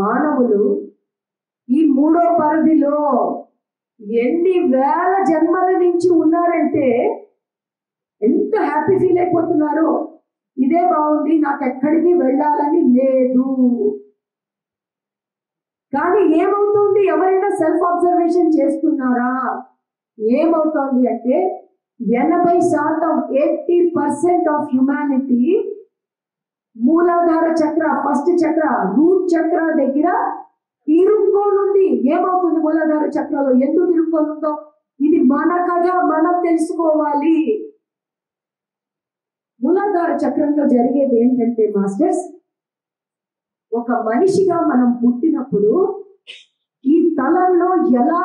మానవులు ఈ మూడో పరిధిలో ఎన్ని వేల జన్మల నుంచి ఉన్నారంటే ఎంత హ్యాపీ ఫీల్ అయిపోతున్నారో, ఇదే బాగుంది, నాకు ఎక్కడికి వెళ్ళాలని లేదు. కానీ ఏమవుతుంది? ఎవరైనా సెల్ఫ్ అబ్జర్వేషన్ చేస్తున్నారా? ఏమవుతోంది అంటే 80% 80% ఆఫ్ హ్యుమానిటీ మూలాధార చక్ర, ఫస్ట్ చక్ర, రూట్ చక్ర దగ్గర ఇరుక్కోనుంది. ఏమవుతుంది మూలాధార చక్రలో? ఎందుకు ఇరుక్కోనుందో ఇది మన కథ, మనం తెలుసుకోవాలి. మూలాధార చక్రంలో జరిగేది ఏంటంటే మాస్టర్స్, ఒక మనిషిగా మనం పుట్టినప్పుడు ఈ తలంలో ఎలా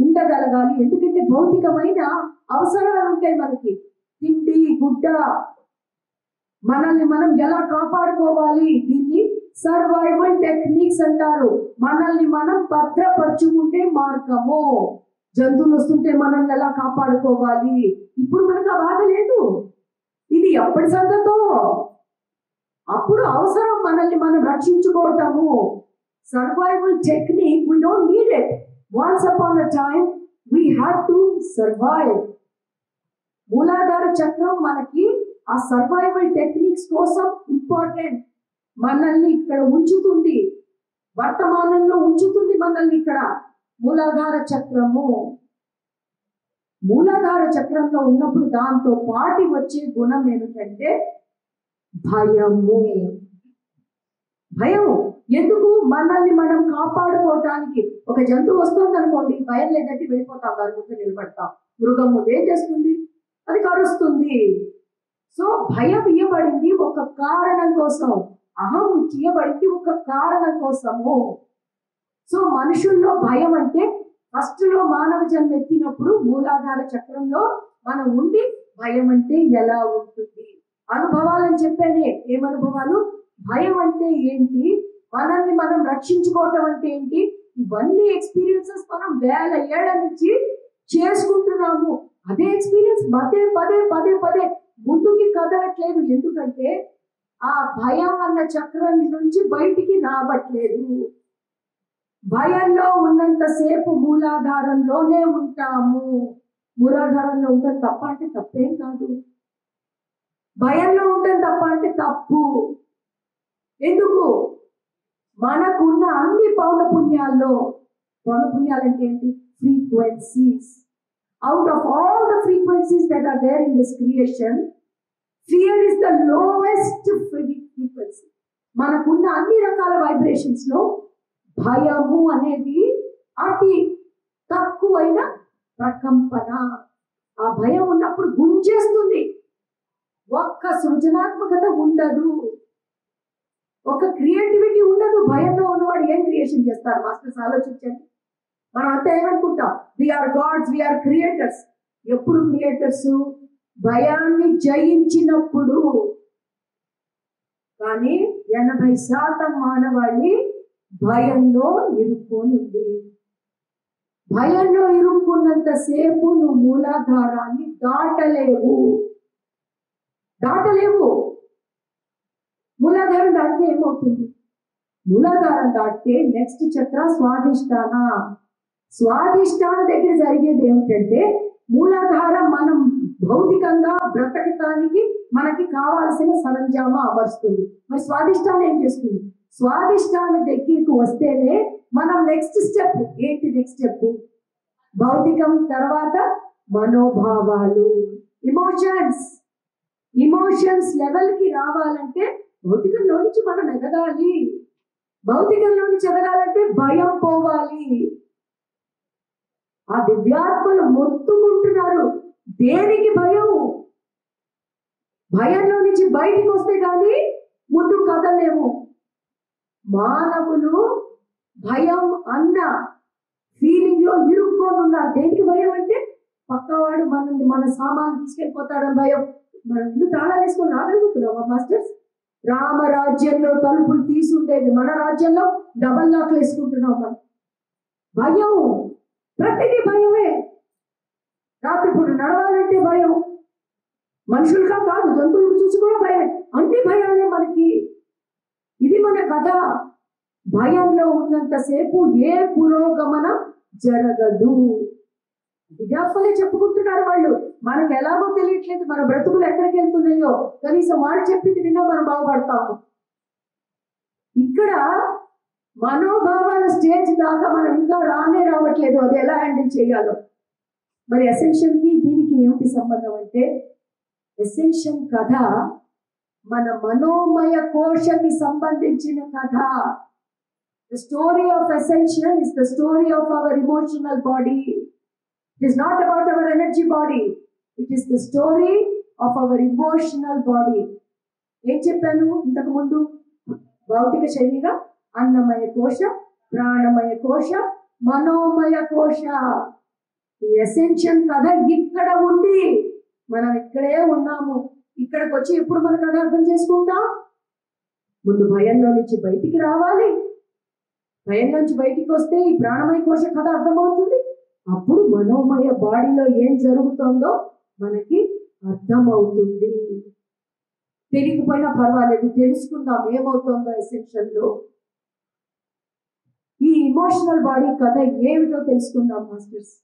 ఉండగలగాలి? ఎందుకంటే భౌతికమైన అవసరాలు ఉంటాయి మనకి, తిండి, గుడ్డ, మనల్ని మనం ఎలా కాపాడుకోవాలి, దీన్ని సర్వైవల్ టెక్నిక్స్ అంటారు. మనల్ని మనం భద్రపరుచుకుంటే మార్గము. జంతువులు వస్తుంటే మనల్ని ఎలా కాపాడుకోవాలి, ఇప్పుడు మనకు ఆ బాధ లేదు. ఇది ఎప్పటి సంగతో? అప్పుడు అవసరం మనల్ని మనం రక్షించుకోవటము. Survival technique, we don't need it. Once upon a time we had to survive. మూలాధార చక్రం మనకి ఆ సర్వైవల్ టెక్నిక్స్ కోసం ఇంపార్టెంట్. మనల్ని ఇక్కడ ఉంచుతుంది, వర్తమానంలో ఉంచుతుంది మనల్ని ఇక్కడ మూలాధార చక్రము. మూలాధార చక్రంలో ఉన్నప్పుడు దాంతో పాటు వచ్చే గుణం ఏమిటంటే భయము. భయము ఎందుకు? మనల్ని మనం కాపాడుకోవటానికి. ఒక జంతువు వస్తుంది అనుకోండి, భయం లేదంటే వెళ్ళిపోతాం, దాని ముందు నిలబడతాం. మృగము ఏం చేస్తుంది? అది కరుస్తుంది. సో భయం ఇవ్వబడింది ఒక కారణం కోసం, అహం ఇవ్వబడింది ఒక కారణం కోసము. సో మనుషుల్లో భయం అంటే ఫస్ట్ లో మానవ జన్మ ఎత్తినప్పుడు మూలాధార చక్రంలో మనం ఉండి భయం అంటే ఎలా ఉంటుంది అనుభవాలని చెప్పానే. ఏమనుభవాలు? భయం అంటే ఏంటి, మనల్ని మనం రక్షించుకోవటం అంటే ఏంటి, ఇవన్నీ ఎక్స్పీరియన్సెస్ మనం వేల ఏళ్ల నుంచి చేసుకుంటున్నాము. అదే ఎక్స్పీరియన్స్ పదే పదే పదే పదే ముందుకి కదలట్లేదు. ఎందుకంటే ఆ భయం అన్న చక్రం నుంచి బయటికి రావట్లేదు. భయంలో ఉన్నంతసేపు మూలాధారంలోనే ఉంటాము. మూలాధారంలో ఉంటాం తప్ప అంటే తప్పేం కాదు, భయంలో ఉంటాం తప్ప అంటే తప్పు. ఎందుకు? మనకున్న అన్ని పౌనపుణ్యాల్లో, పౌనపుణ్యాలు అంటే ఏంటి? Frequencies. Out of all the frequencies that are there in this creation, fear is the lowest frequency. మనకున్న అన్ని రకాల వైబ్రేషన్స్ లో భయము అనేది అతి తక్కువైన ప్రకంపన. ఆ భయం ఉన్నప్పుడు గుంజేస్తుంది. ఒక్క సృజనాత్మకత ఉండదు, ఒక క్రియేటివిటీ ఉండదు. భయంలో ఉన్నవాడు ఏం క్రియేషన్ చేస్తాడు? మాస్టర్స్ ఆలోచించండి. మనం అంతా ఏమనుకుంటాం? We are gods, we are creators. ఎప్పుడు క్రియేటర్స్? భయాన్ని జయించినప్పుడు. కానీ 80% మానవాళి భయంలో ఇరుక్కోనుంది. భయంలో ఇరుక్కున్నంత సేపు నువ్వు మూలాధారాన్ని దాటలేవు. మూలాధారం దాటితే ఏమవుతుంది? మూలాధారం దాటితే నెక్స్ట్ చక్ర స్వాధిష్టాన. స్వాధిష్టాన దగ్గర జరిగేది ఏమిటంటే మూలాధారం మనం భౌతికంగా బ్రతకటానికి మనకి కావాల్సిన సరంజామా అమర్చుతుంది. మరి స్వాధిష్టానం ఏం చేస్తుంది? స్వాధిష్టాన దగ్గరికి వస్తేనే మనం నెక్స్ట్ స్టెప్ ఏంటి? నెక్స్ట్ స్టెప్ భౌతికం, తర్వాత మనోభావాలు, ఇమోషన్స్ లెవెల్ కి రావాలంటే భౌతికంలో నుంచి మనం ఎదగాలి. భౌతికంలో నుంచి ఎదగాలంటే భయం పోవాలి. ఆ దివ్యాత్మలు మొత్తుకుంటున్నారు. దేనికి భయం? భయంలో నుంచి బయటికి వస్తే కానీ ముందు కదలేము. మానవులు భయం అన్న ఫీలింగ్ లో ఇరుక్కోనున్నారు. దేనికి భయం అంటే పక్కవాడు మన సామాన్లు తీసుకెళ్ళిపోతాడని భయం. మనం ఇల్లు తాళాలు వేసుకొని రాగలుగుతున్నామా మాస్టర్స్? రామరాజ్యంలో తలుపులు తీసుండేది, మన రాజ్యంలో డబల్ లాక్లు వేసుకుంటున్నాం మనం. భయం, ప్రతిదీ భయమే. రాత్రిపూట నడవాలంటే భయం. మనుషులుగా కాదు, జంతువులు చూసి కూడా భయమే. అన్ని భయాలే మనకి. ఇది మన కథ. భయంలో ఉన్నంతసేపు ఏ పురోగమనం జరగదు. విజ్ఞాపనే చెప్పుకుంటున్నారు వాళ్ళు. మనకు ఎలాగో తెలియట్లేదు, మన బ్రతుకులు ఎక్కడికి వెళ్తున్నాయో, కనీసం వాడు చెప్పింది విన్నా మనం బాగుపడతాము. ఇక్కడ మనోభావాల స్టేజ్ దాకా మనం ఇంకా రావట్లేదు. అది ఎలా హ్యాండిల్ చేయాలో. మరి అసెన్షన్ కి దీనికి ఏమిటి సంబంధం అంటే, అసెన్షన్ కథ మన మనోమయ కోశకి సంబంధించిన కథ. The story of ascension is the story of our emotional body. It is not about our energy body. It is the story of our emotional body. ఏం చెప్పాను ఇంతకు ముందు? భౌతిక శరీరం, అన్నమయ కోశ, ప్రాణమయ కోశ, మనోమయ కోశ. ఈ అసెన్షన్ కథ ఇక్కడ ఉంది. మనం ఇక్కడే ఉన్నాము. ఇక్కడికి వచ్చి ఎప్పుడు మన కథ అర్థం చేసుకుంటాం? ముందు భయంలో నుంచి బయటికి రావాలి. భయం నుంచి బయటికి వస్తే ఈ ప్రాణమయ కోశ కథ అర్థమవుతుంది. అప్పుడు మనోమయ బాడీలో ఏం జరుగుతుందో మనకి అర్థమవుతుంది. తెలియకపోయినా పర్వాలేదు, తెలుసుకుందాం ఏమవుతుందో ఎసెన్షియల్ లో. ఈ ఇమోషనల్ బాడీ కథ ఏమిటో తెలుసుకుందాం మాస్టర్స్.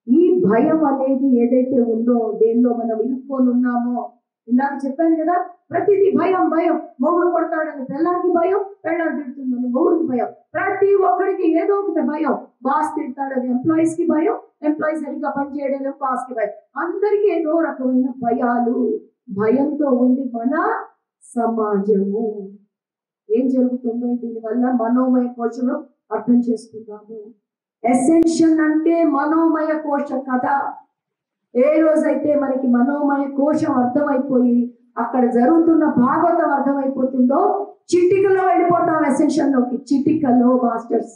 ఈ భయం అనేది ఏదైతే ఉందో, దేనిలో మనం ఇరుక్కొని ఉన్నామో, ఇందాక చెప్పాను కదా, ప్రతిదీ భయం. భయం మొగుడు కొడతాడని పెళ్ళానికి భయం, పెళ్ళాన్ని తిడుతుందని మొగుడికి భయం. ప్రతి ఒక్కడికి ఏదో ఒకటి భయం. బాస్ తిడతాడని ఎంప్లాయీస్ కి భయం, ఎంప్లాయీ సరిగ్గా పనిచేయడం బాస్ కి భయం. అందరికీ ఏదో రకమైన భయాలు. భయంతో ఉంది మన సమాజము. ఏం జరుగుతుందో దీనివల్ల మనోమయ కోశను అర్థం చేసుకుందాము. ఎసెన్షన్ అంటే మనోమయ కోశ కథ. ఏ రోజైతే మనకి మనోమయ కోశం అర్థమైపోయి అక్కడ జరుగుతున్న భాగవతం అర్థమైపోతుందో, చిటికలో వెళ్ళిపోతాం ఎసెన్షన్ లోకి. చిటికలో మాస్టర్స్,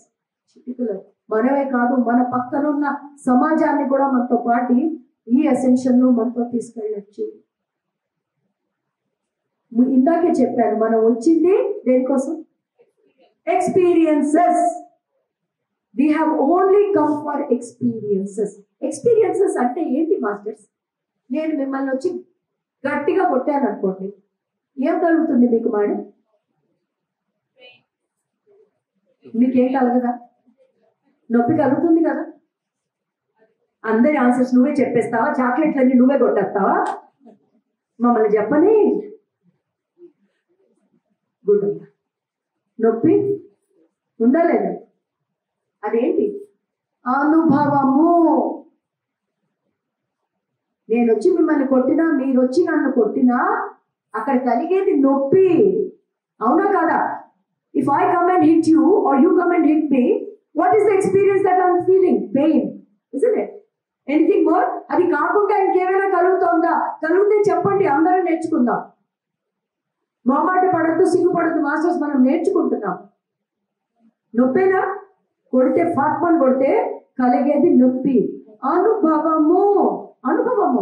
చిటికలో. మనమే కాదు, మన పక్కన ఉన్న సమాజాన్ని కూడా మనతో పాటు ఈ ఎసెన్షన్ ను మనతో తీసుకెళ్ళచ్చు. ఇందాకే చెప్పాను, మనం వచ్చింది దేనికోసం? Experiences. We have only come for experiences. Experiences అంటే ఏంటి మాస్టర్స్? నేను మిమ్మల్ని వచ్చి గట్టిగా కొట్టాను అనుకోండి, ఏం కలుగుతుంది మీకు మేడం? మీకేం కలగదా? నొప్పి కలుగుతుంది కదా. అందరి ఆన్సర్స్ నువ్వే చెప్పేస్తావా? చాక్లెట్లన్నీ నువ్వే కొట్టేస్తావా? మమ్మల్ని చెప్పని. గుడ్. నొప్పి ఉందా లేదా? అదేంటి? అనుభవము. నేను వచ్చి మిమ్మల్ని కొట్టినా, మీరు వచ్చి నన్ను కొట్టినా అక్కడ కలిగేది నొప్పి. అవునా కాదా? If I come and hit you or you come and hit me, what is the experience that I'm feeling? Pain, isn't it? Anything more? అది కాకుండా ఇంకేమైనా కలుగుతుందా? కలిగితే చెప్పండి, అందరం నేర్చుకుందాం. మొహమాట పడద్దు, సిగ్గుపడద్దు మాస్టర్స్, మనం నేర్చుకుంటున్నాం. నొప్పేనా? కొడితే ఫాట్మన్ కొడితే కలిగేది నొప్పి. అనుభవము. అనుభవము.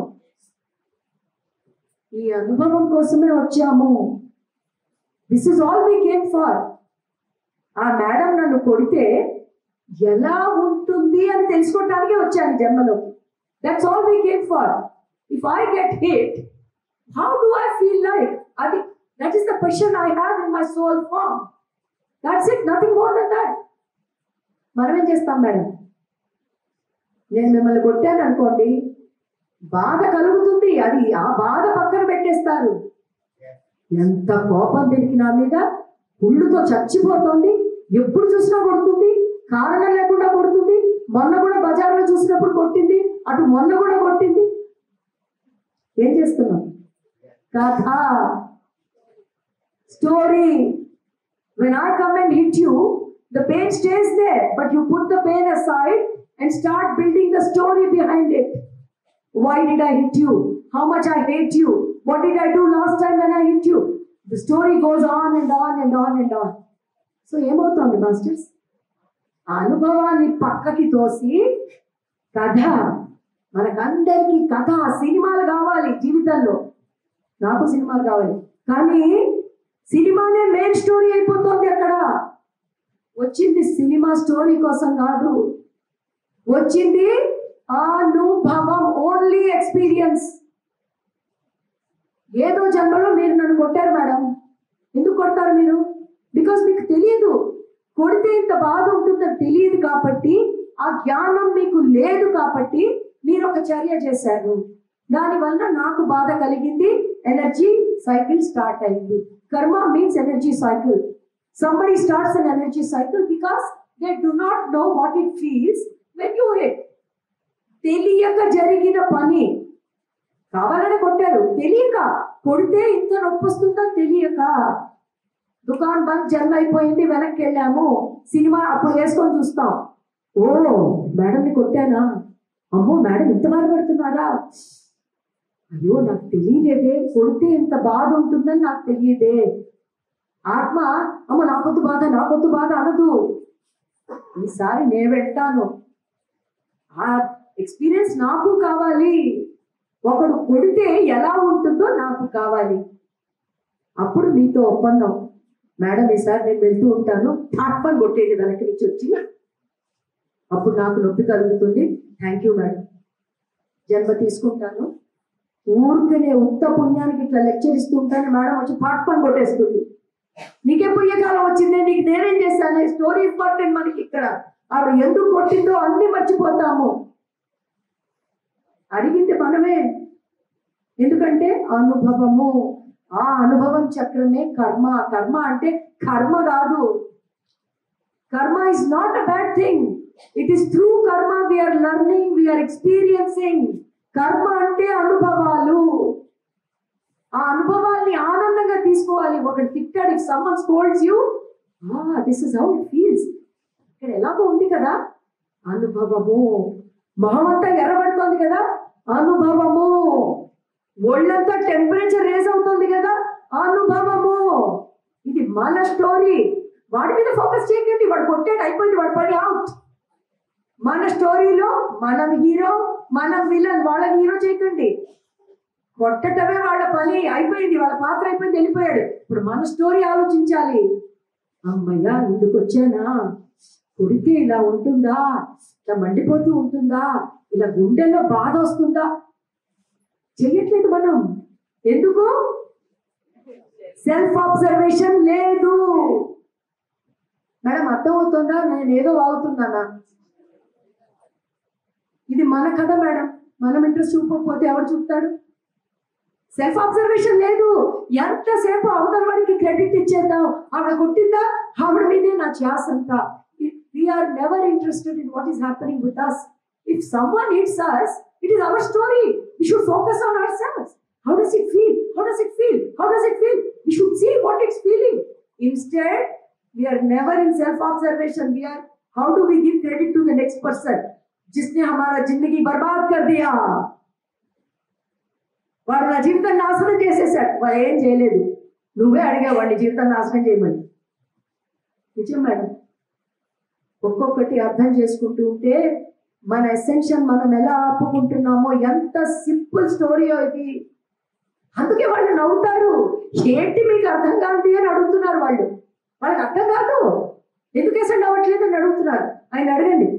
ఈ అనుభవం కోసమే వచ్చాము. This is all we came far. ఆ మేడం నన్ను కొడితే ఎలా ఉంటుంది అని తెలుసుకోవటానికే వచ్చాను జన్మలోకి. That's all we came far. If I get hit, how do I feel like? అది that is the question I have in my soul form. That's it, nothing more then that. మనం ఏం చేస్తాం మేడం? నేను మిమ్మల్ని కొట్టాను అనుకోండి, బాధ కలుగుతుంది. అది ఆ బాధ పక్కన పెట్టేస్తారు. ఎంత కోపం దీనికి నా మీద, పుళ్ళుతో చచ్చిపోతుంది, ఎప్పుడు చూసినా కొడుతుంది, కారణం లేకుండా కొడుతుంది. మొన్న కూడా బజార్లో చూసినప్పుడు కొట్టింది, అటు మొన్న కూడా కొట్టింది. ఏం చేస్తున్నాం? కథ, story. When I come and hit you, the pain stays there, but you put the pain aside and start building the story behind it. Why did I hit you? How much I hate you? What did I do last time when I hit you? The story goes on and on and on and on. So ఏమవుతుంది masters? అనుభవాన్ని పక్కకి తోసి కథ. మనకందరికీ కథ, సినిమాలు కావాలి జీవితంలో. నాకు సినిమాలు కావాలి, కానీ సినిమానే మెయిన్ స్టోరీ అయిపోతుంది. అక్కడ వచ్చింది సినిమా స్టోరీ కోసం కాదు, వచ్చింది అనుభవం, ఓన్లీ ఎక్స్పీరియన్స్. ఏదో జన్మలో మీరు నన్ను కొట్టారు మేడం. ఎందుకు కొడతారు మీరు? బికాస్ మీకు తెలియదు, కొడితే ఇంత బాధ ఉంటుందని తెలియదు కాబట్టి, ఆ జ్ఞానం మీకు లేదు కాబట్టి మీరు ఒక చర్య చేశారు. దానివల్ల నాకు బాధ కలిగింది, ఎనర్జీ సైకిల్ స్టార్ట్ అయింది. కర్మ means energy cycle. Somebody starts an energy cycle because they do not know what it feels when you hit. తెలియక జరిగిన పని, కావాలని కొట్టారు, తెలియక. కొడితే ఇంత నొప్పి వస్తుందని తెలియక. దుకాణం బంద్, జన్మ అయిపోయింది, వెనక్కి వెళ్ళాము, సినిమా అప్పుడు వేసుకొని చూస్తాం. ఓ మేడంని కొట్టానా, అమ్మో మేడం ఇంత బాధపడుతున్నారా, అయ్యో నాకు తెలియలేదే, కొడితే ఇంత బాధ ఉంటుందని నాకు తెలియదే. ఆత్మ అమ్మ నాకొద్దు బాధ, నాకొద్దు బాధ అనదు. ఈసారి నేను వెళ్తాను, ఆ ఎక్స్పీరియన్స్ నాకు కావాలి. ఒకడు కొడితే ఎలా ఉంటుందో నాకు కావాలి. అప్పుడు మీతో ఒప్పందం, మేడం ఈసారి నేను వెళ్తూ ఉంటాను, థాట్పని కొట్టేది వెనక్కి నుంచి వచ్చి, అప్పుడు నాకు నొప్పి కలుగుతుంది. థ్యాంక్ యూ మేడం, జన్మ తీసుకుంటాను. ఊరికనే ఉత్త పుణ్యానికి ఇట్లా లెక్చర్ ఇస్తూ ఉంటాను, మేడం వచ్చి థాట్పని కొట్టేస్తుంది. నీకే పుణ్యకాలం వచ్చిందే, నీకు నేనేం చేశాను, స్టోరీ ఇంపార్టెంట్ మనకి. ఇక్కడ ఆవిడ ఎందుకు కొట్టిందో అన్ని మర్చిపోతాము. అడిగింది మనమే, ఎందుకంటే అనుభవము. ఆ అనుభవం చక్రమే కర్మ. కర్మ అంటే కర్మ కాదు. Karma is not a bad thing. It is through karma we are learning, we are experiencing. కర్మ అంటే అనుభవాలు. ఆ అనుభవాల్ని ఆనందంగా తీసుకోవాలి. ఒకటి తిట్టాడు, if someone scolds you, this is how it feels. ఇక్కడ ఎలాగో ఉంది కదా అనుభవము. మొహం అంతా ఎర్రబడుతోంది కదా అనుభవము. ఒళ్ళంతా టెంపరేచర్ రేజ్ అవుతుంది కదా అనుభవము. ఇది మన స్టోరీ. వాడి మీద ఫోకస్ చేయకండి, వాడు కొట్టాడు అయిపోయింది, వాడు పని అవుట్. మన స్టోరీలో మనం హీరో, మనం విలన్. వాళ్ళని హీరో చేయకండి, కొట్టటమే వాళ్ళ పని, అయిపోయింది, వాళ్ళ పాత్ర అయిపోయింది, వెళ్ళిపోయాడు. ఇప్పుడు మన స్టోరీ ఆలోచించాలి. అమ్మయ్యా ఇందుకు వచ్చానా, కొడితే ఇలా ఉంటుందా, ఇలా మండిపోతూ ఉంటుందా, ఇలా గుండెల్లో బాధ వస్తుందా. చెయ్యట్లేదు మనం. ఎందుకు? సెల్ఫ్ అబ్జర్వేషన్ లేదు. మేడం అర్థం అవుతుందా, నేను ఏదో వాగుతున్నానా? ఇది మన కథ మేడం, మనం ఇంట్రెస్ట్ చూపకపోతే ఎవరు చూపుతాడు? సెల్ఫ్ అబ్జర్వేషన్ లేదు. ఎంతసేపు అవతల వాడికి క్రెడిట్ ఇచ్చేద్దాం, ఆవిడ కొట్టిందా, ఆవిడ మీదే నా ఛాస్ అంతా. We are never interested in what is happening with us. If someone hits us, it is our story. We should focus on ourselves. How does it feel? How does it feel? How does it feel? We should see what it's feeling. Instead, we are never in self-observation. We are, how do we give credit to the next person? जिसने हमारा जिंदगी बर्बाद कर दिया. వాడు నా జీవితం నాశనం చేసేసాడు. వాడు ఏం చేయలేదు, నువ్వే అడిగావు వాడి జీవితం నాశనం చేయమని. నిజం మేడం. ఒక్కొక్కటి అర్థం చేసుకుంటూ ఉంటే మన ఎసెన్షియల్ మనం ఎలా ఆపుకుంటున్నామో, ఎంత సింపుల్ స్టోరీయో ఇది. అందుకే వాళ్ళు నవ్వుతారు. ఏంటి మీకు అర్థం కాదు అని అడుగుతున్నారు వాళ్ళు. వాళ్ళకి అర్థం కాదు, ఎందుకు ఎసెండ్ అవ్వట్లేదు అని అడుగుతున్నారు. ఆయన అడగండి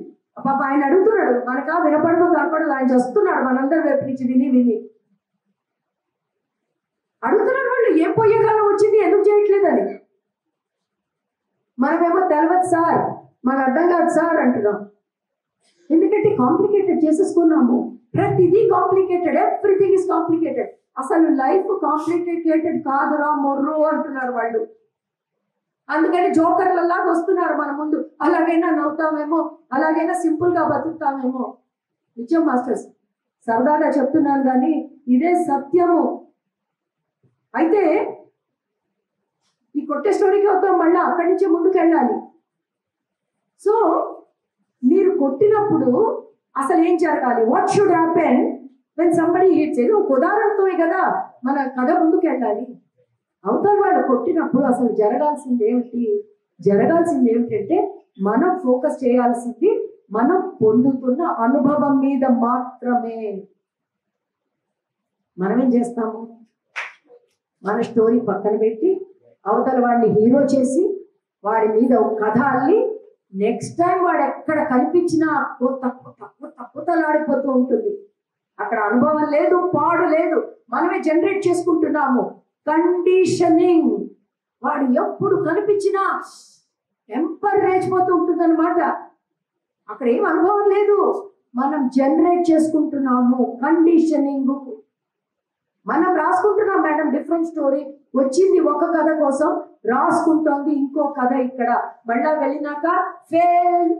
పాప, ఆయన అడుగుతున్నాడు. మనకా వినపడదు కనపడదు, ఆయన చేస్తున్నాడు మనందరి వైపు నుంచి విని విని అడుగుతున్నారు వాళ్ళు. ఏం పోయే కాలం వచ్చింది, ఎందుకు చేయట్లేదని. మనమేమో తెలవదు సార్, మనకు అర్థం కాదు సార్ అంటున్నాం. ఎందుకంటే కాంప్లికేటెడ్ చేసేసుకున్నాము. ప్రతిదీ కాంప్లికేటెడ్, ఎవ్రీథింగ్ ఇస్ కాంప్లికేటెడ్. అసలు లైఫ్ కాంప్లికేటెడ్ కాదురా మొర్రో అంటున్నారు వాళ్ళు. అందుకని జోకర్లలాగా వస్తున్నారు మన ముందు. అలాగైనా నవ్వుతామేమో, అలాగైనా సింపుల్ గా బతుకుతామేమో. నిజం మాస్టర్స్, సరదాగా చెప్తున్నాను కానీ ఇదే సత్యము. అయితే ఈ కొట్టే స్టోరీకి వద్దాం, మళ్ళీ అక్కడి నుంచి ముందుకు వెళ్ళాలి. సో మీరు కొట్టినప్పుడు అసలు ఏం జరగాలి? What should happen when somebody hits? ఏదో ఒక ఉదాహరణతోనే కదా మన కథ ముందుకు వెళ్ళాలి. అవతల వాడు కొట్టినప్పుడు అసలు జరగాల్సింది ఏమిటి? జరగాల్సింది ఏమిటంటే మనం ఫోకస్ చేయాల్సింది మనం పొందుతున్న అనుభవం మీద మాత్రమే. మనమేం చేస్తాము? మన స్టోరీ పక్కన పెట్టి అవతల వాడిని హీరో చేసి వాడి మీద ఒక కథ అల్లి నెక్స్ట్ టైం వాడు ఎక్కడ కనిపించినా తప్పుతలాడిపోతూ ఉంటుంది. అక్కడ అనుభవం లేదు, పాడు లేదు, మనమే జనరేట్ చేసుకుంటున్నాము. కండిషనింగ్. వాడు ఎప్పుడు కనిపించినా టెంపర్ రేచిపోతూ ఉంటుంది అనమాట. అక్కడ ఏం అనుభవం లేదు, మనం జనరేట్ చేసుకుంటున్నాము కండిషనింగ్. మనం రాసుకుంటున్నాం మేడం డిఫరెంట్ స్టోరీ, వచ్చింది ఒక కథ కోసం రాసుకుంటోంది ఇంకో కథ ఇక్కడ. మళ్ళా వెళ్ళినాక ఫెయిల్,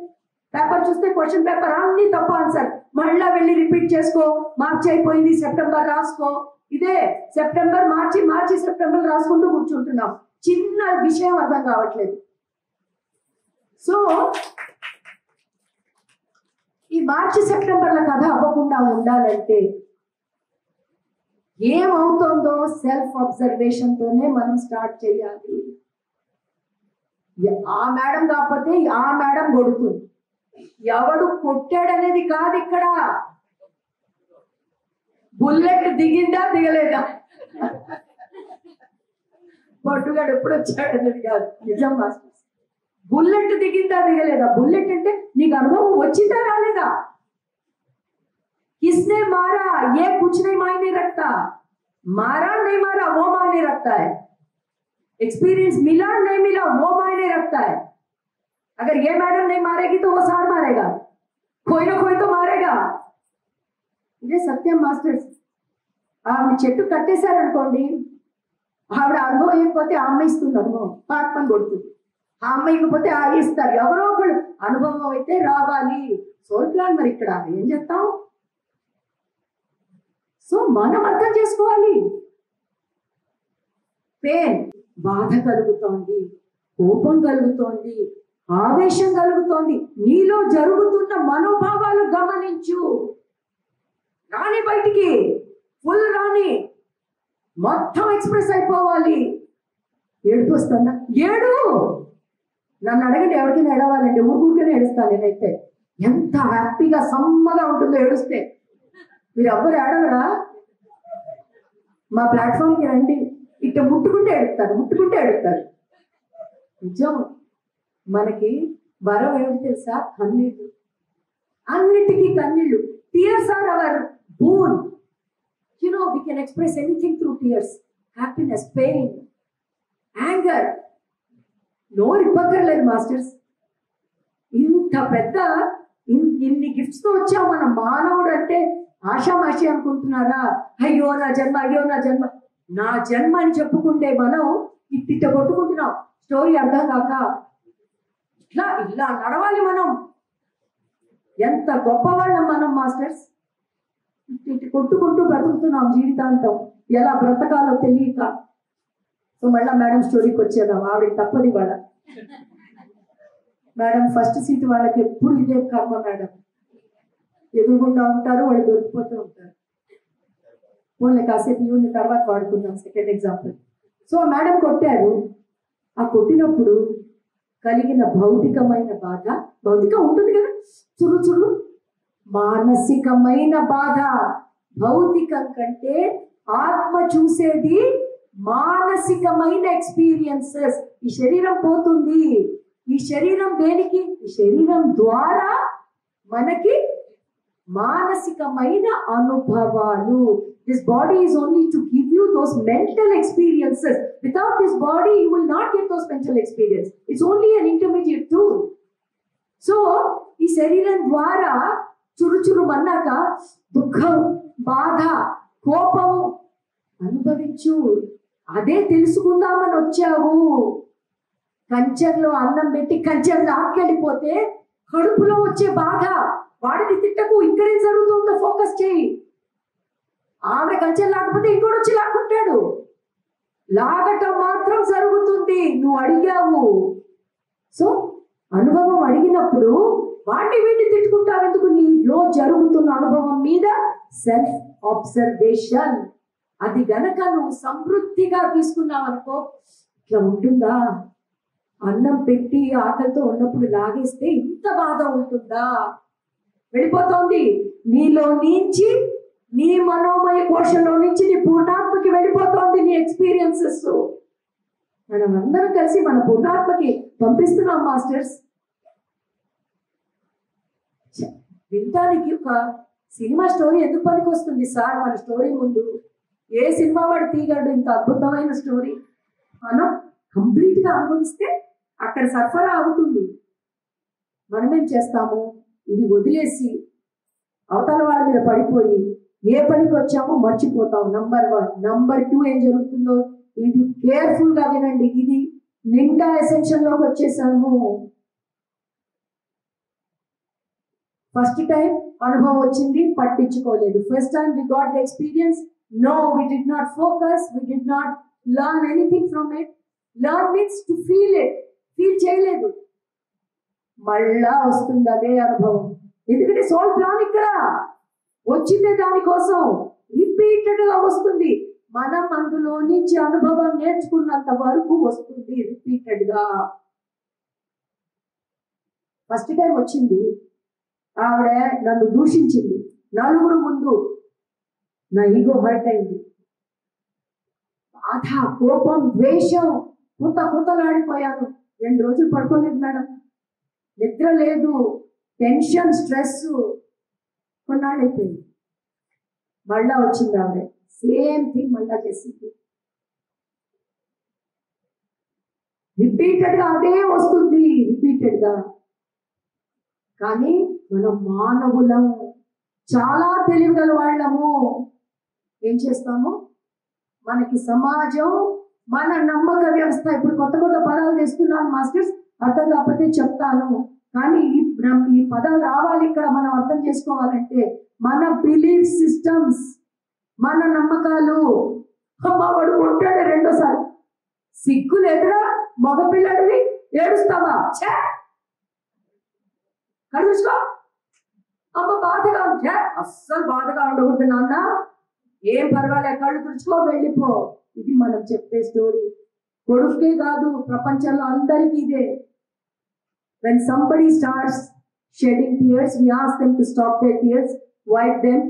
పేపర్ చూస్తే క్వశ్చన్ పేపర్ అన్ని తప్ప ఆన్సర్, మళ్ళా వెళ్ళి రిపీట్ చేసుకో, మార్చి అయిపోయింది సెప్టెంబర్ రాసుకో. ఇదే సెప్టెంబర్ మార్చి సెప్టెంబర్ రాసుకుంటూ కూర్చుంటున్నాం, చిన్న విషయం అర్థం కావట్లేదు. సో ఈ మార్చి సెప్టెంబర్ల కథ అవ్వకుండా ఉండాలంటే ఏమవుతుందో సెల్ఫ్ అబ్జర్వేషన్ తోనే మనం స్టార్ట్ చేయాలి. ఆ మేడం కాకపోతే ఆ మేడం కొడుతుంది, ఎవడు కొట్టాడనేది కాదు ఇక్కడ, బుల్లెట్ దిగిందా దిగలేదా, పట్టుగాడు ఎప్పుడు వచ్చాడనేది కాదు. నిజం మాస్టర్స్, బుల్లెట్ దిగిందా దిగలేదా, బుల్లెట్ అంటే నీకు అనుభవం వచ్చిందా రాలేదా, किसने मारा ये कुछ नहीं मायने रखता, मारा नहीं मारा वो मायने रखता है, एक्सपीरियंस मिला नहीं मिला वो मायने रखता है. अगर ये मैडम नहीं मारेगी तो वो सार मारेगा, कोई ना कोई तो मारेगा. ఇదే సత్యం మాస్టర్స్. ఆమె చెట్టు కట్టేశారనుకోండి, ఆవిడ అనుభవం ఇవ్వకపోతే ఆ అమ్మాయి ఇస్తుంది అనుభవం, పాట్మని కొడుతుంది. ఆ అమ్మాయి ఇవ్వకపోతే ఆ ఇస్తారు, ఎవరో ఒకళ్ళు అనుభవం అయితే రావాలి. సోల్ ప్లాన్ మరి ఇక్కడ ఏం చేస్తాం. సో మనం అర్థం చేసుకోవాలి. పెయిన్, బాధ కలుగుతోంది, కోపం కలుగుతోంది, ఆవేశం కలుగుతోంది, నీలో జరుగుతున్న మనోభావాలు గమనించు. రాని బయటికి ఫుల్ రాని, మొత్తం ఎక్స్ప్రెస్ అయిపోవాలి. ఏడుపు వస్తుందా, ఏడు. నన్ను అడగండి ఎవరికైనా ఏడవాలండి, ఊరికనే ఏడుస్తాను నేనైతే. ఎంత హ్యాపీగా సమ్మగా ఉంటుందో ఏడుస్తే. మీరు ఎవ్వరు ఏడవరా? మా ప్లాట్ఫామ్కి రండి, ఇట్ట ముట్టుకుంటే ఏడుస్తారు. నిజం. మనకి వరం ఏమిటి తెలుసా? కన్నీళ్ళు. అన్నిటికీ కన్నీళ్ళు. Tears are our bone. You know, we can express anything through tears. Happiness, pain, anger. నోరు ఇవ్వక్కర్లేదు మాస్టర్స్. ఇంత పెద్ద ఇన్ని గిఫ్ట్స్ తో వచ్చాం మనం. మానవుడు అంటే ఆషామాషి అనుకుంటున్నారా? అయ్యో నా జన్మ, అయ్యో నా జన్మ. నా జన్మ అని చెప్పుకుంటే మనం ఇట్ట కొట్టుకుంటున్నాం, స్టోరీ అర్థం కాక. ఇలా నడవాలి మనం. ఎంత గొప్పవాళ్ళం మనం మాస్టర్స్. ఇటు కొట్టుకుంటూ బ్రతుకుతున్నాం జీవితాంతం, ఎలా బ్రతకాలో తెలియక. సో మళ్ళా మేడం స్టోరీకి వచ్చేద్దాం. ఆవిడ తప్పది వాళ్ళ మేడం ఫస్ట్ సీట్ వాళ్ళకి ఎప్పుడు ఇదే కర్మ మేడం. ఎదురుగుండా ఉంటారు, వాళ్ళు దొరికిపోతూ ఉంటారు. పోనీ కాసేపు ఇవ్వండి, తర్వాత వాడుకుందాం సెకండ్ ఎగ్జాంపుల్. సో మేడం కొట్టారు. ఆ కొట్టినప్పుడు కలిగిన భౌతికమైన బాధ, భౌతికం ఉంటుంది కదా, చురు మానసికమైన బాధ. భౌతికం కంటే ఆత్మ చూసేది మానసికమైన ఎక్స్పీరియన్సెస్. ఈ శరీరం పోతుంది. ఈ శరీరం దేనికి? ఈ శరీరం ద్వారా మనకి మానసికమైన అనుభవాలు. This body is only to give you those mental experiences. Without this body, you will not get those mental experiences. It's only an intermediate tool. So, ఈ శరీరం ద్వారా చురుచురు అన్నాక దుఃఖం, బాధ, కోపము అనుభవించు. అదే తెలుసుకుందామని వచ్చావు. కంచెంలో అన్నం పెట్టి కంచెం లాక్కెళ్ళిపోతే కడుపులో వచ్చే బాధ, వాడిని తిట్టకు, ఇక్కడేం జరుగుతుందో ఫోకస్ చేయి. ఆవిడ కంచెం లాకపోతే ఇంకోటి వచ్చి లాక్కుంటాడు. లాగటం మాత్రం జరుగుతుంది, నువ్వు అడిగావు. సో అనుభవం అడిగినప్పుడు వాటి వీటిని తిట్టుకుంటావు ఎందుకు? నీలో జరుగుతున్న అనుభవం మీద సెల్ఫ్ అబ్జర్వేషన్. అది గనక నువ్వు సమృద్ధిగా తీసుకున్నావు అనుకో, ఇట్లా ఉంటుందా? అన్నం పెట్టి ఆకలితో ఉన్నప్పుడు లాగేస్తే ఇంత బాధ ఉంటుందా? వెళ్ళిపోతోంది నీలో నుంచి, నీ మనోమయ కోశంలో నుంచి నీ పూర్ణాత్మకి వెళ్ళిపోతోంది నీ ఎక్స్పీరియన్సెస్. మనం అందరం కలిసి మన పూర్ణాత్మకి పంపిస్తున్నాం మాస్టర్స్. వినటానికి ఒక సినిమా స్టోరీ ఎందుకు పనికి వస్తుంది సార్? మన స్టోరీ ముందు ఏ సినిమా వాడు తీయగలడు ఇంత అద్భుతమైన స్టోరీ? మనం కంప్లీట్ గా అనుభవిస్తే అక్కడ సరఫరా అవుతుంది. మనమేం చేస్తాము, ఇది వదిలేసి అవతల వాళ్ళ మీద పడిపోయి ఏ పనికి వచ్చామో మర్చిపోతాం. నంబర్ 1. నంబర్ 2 ఏం జరుగుతుందో ఇది కేర్ఫుల్ గా వినండి. ఇది నిండా ఎసెన్షియల్ లోకి వచ్చేసాము. ఫస్ట్ టైం అనుభవం వచ్చింది, పట్టించుకోలేదు. First time we got the experience, no we did not focus, we did not learn anything from it. Learn means to feel it, feel చేయలేదు. మళ్ళా వస్తుంది అదే అనుభవం. ఎందుకంటే సోల్ ప్లాన్ ఇక్కడ వచ్చిందే దానికోసం, రిపీటెడ్ గా వస్తుంది. మనం అందులో నుంచి అనుభవం నేర్చుకున్నంత వరకు వస్తుంది రిపీటెడ్ గా. ఫస్ట్ టైం వచ్చింది, ఆవిడ నన్ను దూషించింది, నలుగురు ముందు నా ఈగో హర్ట్ అయింది. బాధ, కోపం, ద్వేషం, కుతలాడిపోయాను. 2 రోజులు పడుకోలేదు మేడం, నిద్ర లేదు, టెన్షన్, స్ట్రెస్. కొన్నాళ్ళు అయిపోయింది, మళ్ళా వచ్చింది ఆవిడ, సేమ్ థింగ్ మళ్ళా చేసింది. రిపీటెడ్ గా అదే వస్తుంది, రిపీటెడ్ గా. కానీ మనం మానవులము, చాలా తెలివిగల వాళ్ళము. ఏం చేస్తాము, మనకి సమాజం, మన నమ్మక వ్యవస్థ, ఇప్పుడు కొత్త కొత్త పదాలు చేస్తున్నాను మాస్టర్స్, అర్థం కాకపోతే చెప్తాను. కానీ ఈ పదాలు రావాలి ఇక్కడ, మనం అర్థం చేసుకోవాలంటే మన బిలీఫ్ సిస్టమ్స్, మన నమ్మకాలు. వాడు కొట్టాడు రెండోసారి, సిగ్గు లేదురా మగపిల్లడివి, ఏడుస్తావా, కడుచుకో, అమ్మ బాధగా ఉంటే, అస్సలు బాధగా ఉండకూడదు నాన్న, ఏం పర్వాలేదు, కళ్ళు తుడుచుకో, వెళ్ళిపో. ఇది మనం చెప్పే స్టోరీ. కొడుకే కాదు, ప్రపంచంలో అందరికీ ఇదే. When somebody starts shedding tears, we ask them to stop their tears, wipe them,